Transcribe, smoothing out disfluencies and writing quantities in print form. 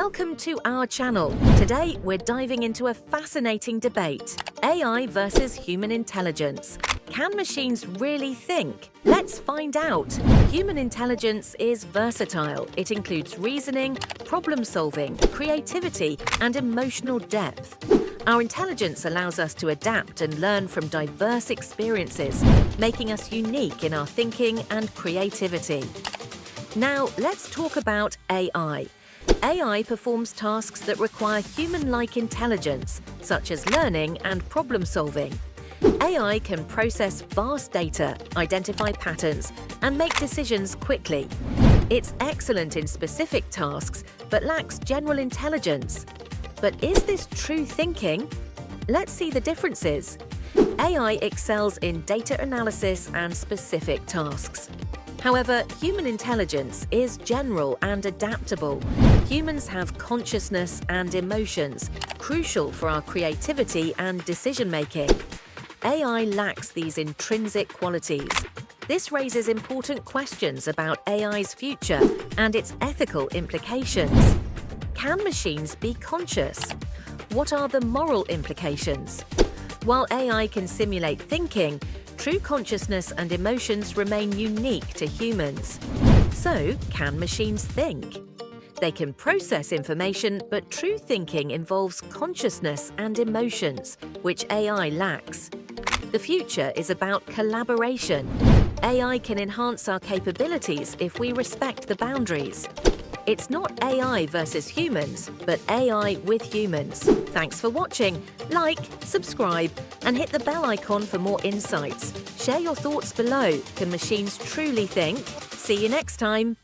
Welcome to our channel. Today, we're diving into a fascinating debate: AI versus human intelligence. Can machines really think? Let's find out. Human intelligence is versatile. It includes reasoning, problem-solving, creativity, and emotional depth. Our intelligence allows us to adapt and learn from diverse experiences, making us unique in our thinking and creativity. Now, let's talk about AI. AI performs tasks that require human-like intelligence, such as learning and problem-solving. AI can process vast data, identify patterns, and make decisions quickly. It's excellent in specific tasks, but lacks general intelligence. But is this true thinking? Let's see the differences. AI excels in data analysis and specific tasks. However, human intelligence is general and adaptable. Humans have consciousness and emotions, crucial for our creativity and decision-making. AI lacks these intrinsic qualities. This raises important questions about AI's future and its ethical implications. Can machines be conscious? What are the moral implications? While AI can simulate thinking, true consciousness and emotions remain unique to humans. So, can machines think? They can process information, but true thinking involves consciousness and emotions, which AI lacks. The future is about collaboration. AI can enhance our capabilities if we respect the boundaries. It's not AI versus humans, but AI with humans. Thanks for watching. Like, subscribe, and hit the bell icon for more insights. Share your thoughts below. Can machines truly think? See you next time.